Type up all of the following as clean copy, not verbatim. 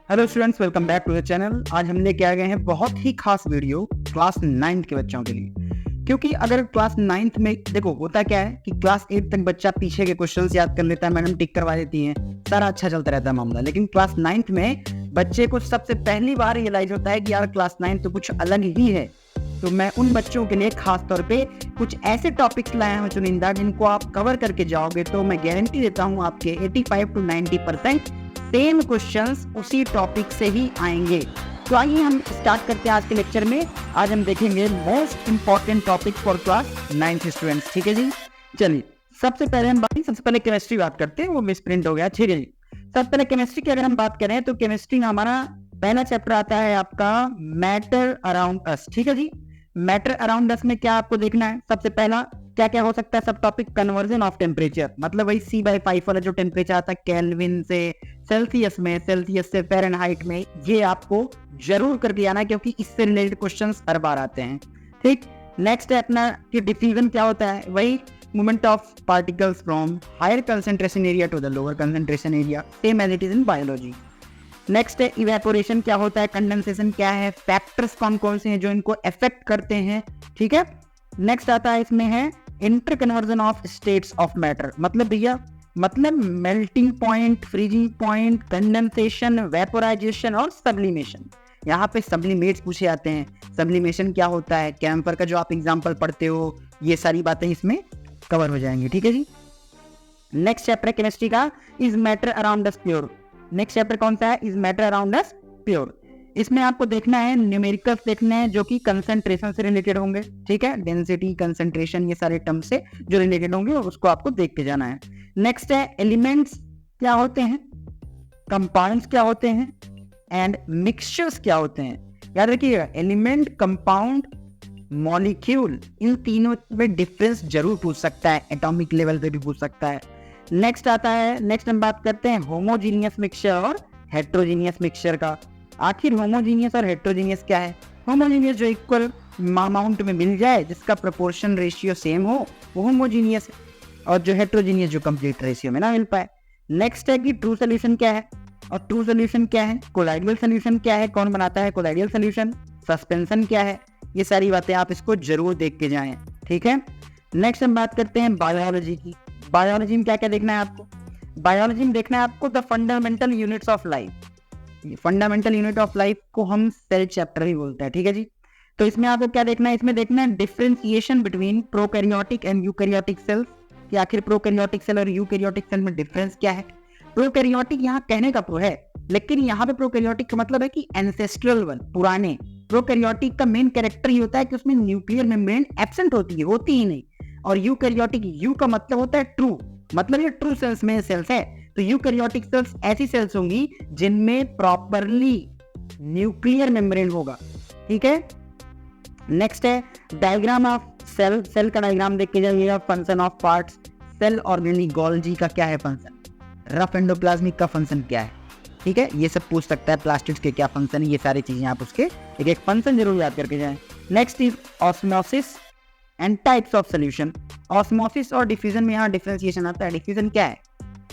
Hello students, welcome back to the channel. आज हम लेके आ गए हैं बहुत ही खास वीडियो क्लास 9th के बच्चों के लिए। क्योंकि अगर क्लास 9th में देखो होता क्या है कि क्लास 8 तक बच्चा पीछे के क्वेश्चंस याद कर लेता है, मैडम टिक करवा देती हैं, सारा अच्छा चलता रहता है मामला। लेकिन क्लास 9th में बच्चे को सबसे पहली बार रियलाइज होता है कि यार क्लास 9 तो कुछ अलग ही है। तो मैं उन बच्चों के लिए खास तौर पे कुछ ऐसे टॉपिक्स लाया हूँ चुनिंदा, जिनको आप कवर करके जाओगे तो मैं गारंटी देता हूँ आपके 85 to 90% सेम क्वेश्चंस उसी टॉपिक से ही आएंगे। तो आइए हम स्टार्ट करते हैं आज के लेक्चर में। आज हम देखेंगे most important topic for class 9th students. ठीक है जी, चलिए सबसे पहले केमिस्ट्री बात करते हैं, वो मिस प्रिंट हो गया। ठीक है जी, सबसे पहले केमिस्ट्री की अगर हम बात करें तो केमिस्ट्री में हमारा पहला चैप्टर आता है आपका मैटर अराउंड अस। ठीक है जी, मैटर अराउंड अस में क्या आपको देखना है, सबसे पहला क्या क्या हो सकता है सब टॉपिक, कन्वर्जन ऑफ टेम्परेचर, मतलब वही C/5 वाला जो टेम्परेचर आता है केल्विन से सेल्सियस में, सेल्सियस से फ़ारेनहाइट में, ये आपको जरूर करके आना है क्योंकि इससे रिलेटेड क्वेश्चंस हर बार आते हैं। ठीक, नेक्स्ट है अपना कि डिफ्यूजन क्या होता है, वही movement of particles from higher concentration area to the lower concentration area, same as it is in biology. Next है इवेपोरेशन क्या होता है, कंडेंसेशन क्या है, फैक्टर्स कौन कौन से हैं जो इनको अफेक्ट करते हैं। ठीक है, नेक्स्ट आता है इसमें है inter conversion of states of matter, मतलब भैया melting point, freezing point, condensation, vaporisation और सब्लिमेशन। यहाँ पे सब्लिमेट्स पूछे जाते हैं, सब्लिमेशन क्या होता है, कैम्फर का जो आप एग्जाम्पल पढ़ते हो, ये सारी बातें इसमें कवर हो जाएंगी। ठीक है जी, नेक्स्ट चैप्टर केमिस्ट्री का is matter around us pure. Next chapter कौन सा है, is matter around us pure. इसमें आपको देखना है न्यूमेरिकल्स देखने हैं जो कि कंसंट्रेशन से रिलेटेड होंगे। ठीक है, डेंसिटी, कंसंट्रेशन, ये सारे टर्म से जो रिलेटेड होंगे उसको आपको देख के जाना है। नेक्स्ट है एलिमेंट्स क्या होते हैं, कंपाउंड्स क्या होते हैं एंड मिक्सचर्स क्या होते हैं। याद रखिएगा, एलिमेंट, कंपाउंड, मॉलिक्यूल, इन तीनों में डिफरेंस जरूर पूछ सकता है, एटॉमिक लेवल पे भी पूछ सकता है। नेक्स्ट आता है, नेक्स्ट हम बात करते हैं होमोजीनियस मिक्सचर और हेट्रोजीनियस मिक्सचर का। आखिर होमोजीनियस और हेट्रोजीनियस क्या है, होमोजीनियस जो इक्वल अमाउंट में मिल जाए, जिसका प्रोपोर्शन रेशियो सेम हो, वो होमोजीनियस है, और जो हेट्रोजीनियस जो कंप्लीट रेशियो में ना मिल पाए। नेक्स्ट है कि ट्रू सोल्यूशन क्या है, और ट्रू सोल्यूशन क्या है, कोलाइडियल सोल्यूशन क्या है, कौन बनाता है कोलाइडियल सोल्यूशन, सस्पेंशन क्या है, ये सारी बातें आप इसको जरूर देख के जाएं। ठीक है, नेक्स्ट हम बात करते हैं बायोलॉजी की। बायोलॉजी में क्या क्या देखना है आपको, बायोलॉजी में देखना है आपको the fundamental units of life. Fundamental unit of life को हम सेल चैप्टर ही बोलते हैं। ठीक है जी, तो इसमें आपको क्या देखना है, इसमें देखना है differentiation between prokaryotic and eukaryotic cells, कि आखिर प्रोकैरियोटिक सेल और यूकैरियोटिक सेल में डिफरेंस क्या है। प्रोकैरियोटिक यहाँ कहने का प्रो है, लेकिन यहाँ पे प्रोकैरियोटिक का मतलब है कि एंसेस्ट्रल वन, पुराने। प्रोकैरियोटिक का मेन कैरेक्टर ही होता है कि उसमें न्यूक्लियर मेम्ब्रेन एब्सेंट होती ही नहीं। और यूकैरियोटिक, यू का मतलब होता है ट्रू, मतलब ये ट्रू सेल्स में सेल्स है। तो यूकैरियोटिक सेल्स ऐसी सेल्स होंगी जिनमें प्रॉपरली न्यूक्लियर मेम्ब्रेन होगा। ठीक है, नेक्स्ट है डायग्राम ऑफ सेल। सेल का डायग्राम देख के जाइएगा। Function of parts, cell organic Golgi का क्या है फंक्शन, रफ एंडोप्लाज्मिक का फंक्शन क्या है। ठीक है, ये सब पूछ सकता है, प्लास्टिड्स के क्या फंक्शन है, ये सारी चीजें आप उसके एक एक फंक्शन जरूर याद करके जाएं। Next is osmosis and types of solution. Osmosis और डिफ्यूजन में यहाँ डिफरेंशिएशन आता है। डिफ्यूजन क्या है,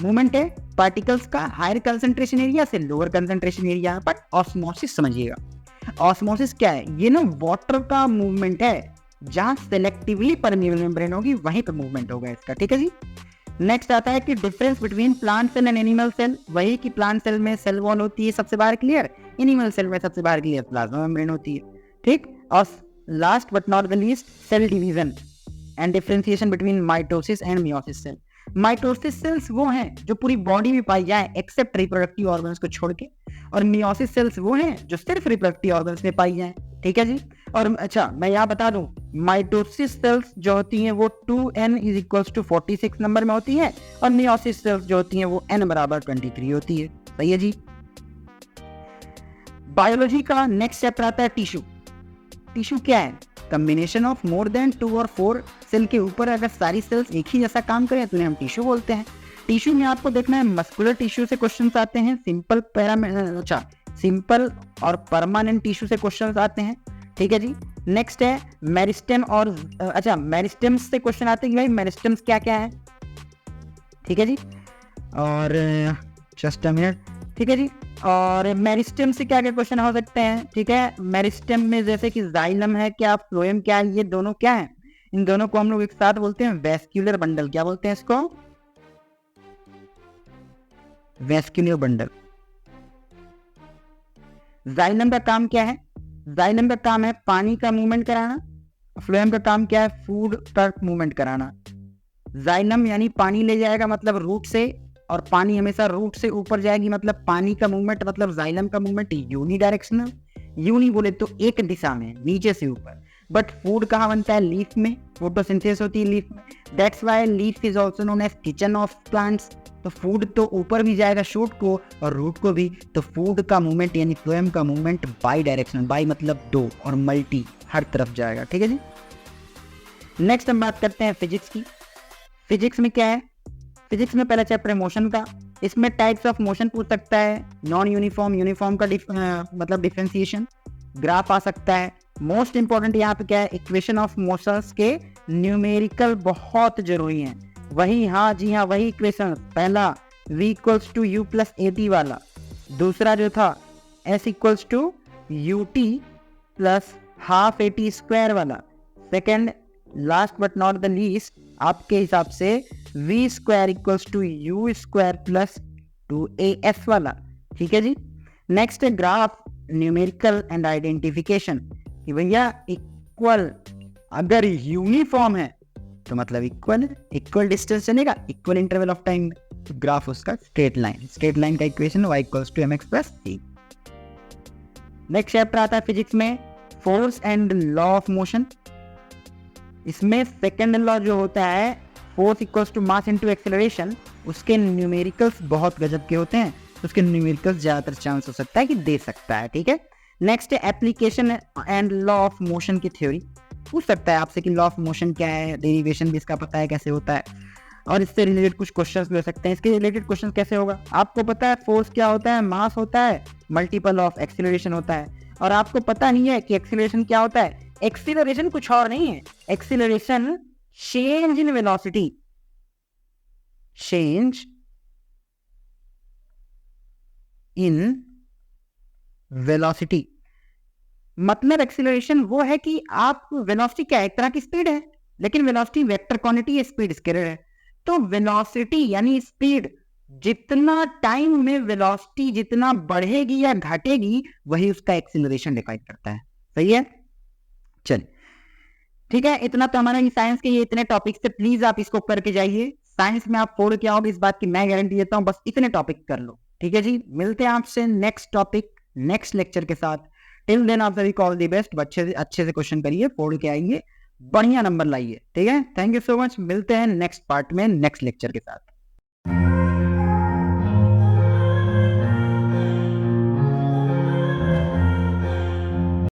मूवमेंट है पार्टिकल्स का हायर कंसंट्रेशन एरिया से lower concentration area. But osmosis समझिएगा, ऑस्मोसिस क्या है, ये ना वाटर का मूवमेंट है, जहां सेलेक्टिवली परमिएबल मेम्ब्रेन होगी वहीं पर मूवमेंट होगा इसका। ठीक है जी, नेक्स्ट आता है कि difference between plant cell and animal cell. वही कि प्लांट सेल में सेल वॉल होती है सबसे बाहर क्लियर, एनिमल सेल में सबसे बाहर क्लियर प्लाज्मा मेम्ब्रेन होती है। ठीक, और last but not the least cell division and differentiation between mitosis and meiosis cell. Mitosis cells वो हैं जो पूरी बॉडी में पाई जाए एक्सेप्ट रिप्रोडक्टिव ऑर्गन्स को छोड़ के, और मियोसिस सेल्स वो हैं जो सिर्फ रिप्रोडक्टिव ऑर्गन्स में पाई जाए। ठीक है जी, और अच्छा मैं यहाँ बता दूं, माइटोसिस सेल्स जो होती हैं वो 2n = 46 नंबर में होती है, और मियोसिस सेल्स जो होती हैं वो n = 23 होती है। सही है जी। बायोलॉजी का नेक्स्ट चैप्टर आता है टिश्यू। टिश्यू क्या है, कॉम्बिनेशन ऑफ मोर देन 2 और 4 सेल के ऊपर अगर सारी सेल्स एक ही जैसा काम करें तो उन्हें हम टिश्यू बोलते हैं। टिश्यू में आपको देखना है मस्कुलर टिश्यू से क्वेश्चंस आते हैं, सिंपल और परमानेंट टिश्यू से क्वेश्चंस आते हैं। ठीक है जी, नेक्स्ट है मेरिस्टेम और मेरिस्टेम्स से क्वेश्चन आते हैं कि भाई मेरिस्टेम्स क्या क्या है। ठीक है जी, और जस्ट अ मिनट, ठीक है जी। और मेरिस्टेम से क्या क्या क्वेश्चन हो सकते हैं, ठीक है। मेरिस्टेम में जैसे कि जाइलम है क्या, फ्लोएम क्या है, ये दोनों क्या है, इन दोनों को हम लोग एक साथ बोलते हैं वेस्क्यूलर बंडल। क्या बोलते हैं इसको, वेस्क्यूलर बंडल। जाइलम का काम क्या है, जाइलम का काम है पानी का मूवमेंट कराना, फ्लोएम का काम क्या है, फूड का मूवमेंट कराना। जाइलम यानी पानी ले जाएगा मतलब रूट से, और पानी हमेशा रूट से ऊपर जाएगी मतलब पानी का मूवमेंट, मतलब जाइलम का मूवमेंट यूनी डायरेक्शनल, यूनी बोले तो एक दिशा में नीचे से ऊपर। बट फूड कहाँ बनता है, लीफ में, फोटोसिंथेसिस होती है लीफ में, that's why leaf is also known as kitchen of plants. तो फूड तो ऊपर भी जाएगा शूट को और रूट को भी, तो फूड का मूवमेंट यानी फ्लोएम का मूवमेंट बाई डायरेक्शनल, बाई मतलब दो और मल्टी हर तरफ जाएगा, ठीक है जी। नेक्स्ट हम बात करते हैं फिजिक्स की। फिजिक्स में क्या है, फिजिक्स में पहला चैप्टर है मोशन का। इसमें टाइप्स ऑफ मोशन पूछ सकता है, नॉन यूनिफॉर्म, यूनिफॉर्म का मतलब डिफरेंशिएशन, ग्राफ आ सकता है। मोस्ट इंपॉर्टेंट यहाँ पे क्या है, इक्वेशन ऑफ मोशंस के न्यूमेरिकल बहुत जरूरी हैं। वही, हाँ जी हाँ, वही इक्वेशन, पहला v equals to U plus A T वाला, दूसरा जो था s equals to U T plus half A T square वाला, second last but not the least आपके हिसाब से v square equals to U square plus 2as वाला, ठीक है जी। नेक्स्ट है ग्राफ, न्यूमेरिकल एंड आइडेंटिफिकेशन, कि भैया इक्वल अगर यूनिफॉर्म है तो मतलब इक्वल, इक्वल डिस्टेंस चलेगा, इक्वल इंटरवल ऑफ टाइम, तो ग्राफ उसका स्ट्रेट लाइन, स्ट्रेट लाइन का equation y equals to mx plus c। Next chapter आता है फिजिक्स में force and law of motion. इसमें सेकेंड लॉ जो होता है, force equals to mass into acceleration, उसके न्यूमेरिकल्स बहुत गजब के होते हैं, तो उसके न्यूमेरिकल्स ज्यादातर चांस हो सकता है कि दे सकता है, ठीक है। नेक्स्ट है application and law of motion की थ्योरी, पूछ सकता है आपसे कि लॉ ऑफ मोशन क्या है, डेरिवेशन भी इसका पता है कैसे होता है, और इससे रिलेटेड कुछ क्वेश्चंस भी हो सकते हैं। इसके रिलेटेड क्वेश्चन कैसे होगा, आपको पता है फोर्स क्या होता है, मास होता है मल्टीपल ऑफ एक्सीलरेशन होता है, और आपको पता नहीं है कि एक्सीलरेशन क्या होता है, एक्सीलरेशन कुछ और नहीं है, acceleration change in velocity, change in velocity. मतलब एक्सीलरेशन वो है कि आप, वेलोसिटी क्या है, एक तरह की स्पीड है, लेकिन वेलोसिटी वेक्टर क्वांटिटी है, स्पीड स्केलर है। तो वेलोसिटी यानी स्पीड, जितना टाइम में वेलोसिटी जितना बढ़ेगी या घटेगी, वही उसका एक्सीलरेशन डिफाइन करता है, सही है। चलिए ठीक है, इतना तो हमारा साइंस के ये इतने टॉपिक से, प्लीज आप इसको करके जाइए। साइंस में आप फोड़ के आओगे, इस बात की मैं गारंटी देता हूं, बस इतने टॉपिक कर लो, ठीक है जी। मिलते हैं आपसे नेक्स्ट टॉपिक, नेक्स्ट लेक्चर के साथ। टिल देन आप सभी को ऑल द बेस्ट, अच्छे से क्वेश्चन करिए, फोड़ के आइए, बढ़िया नंबर लाइए, ठीक है। थैंक यू सो मच, मिलते हैं नेक्स्ट पार्ट में नेक्स्ट लेक्चर के साथ।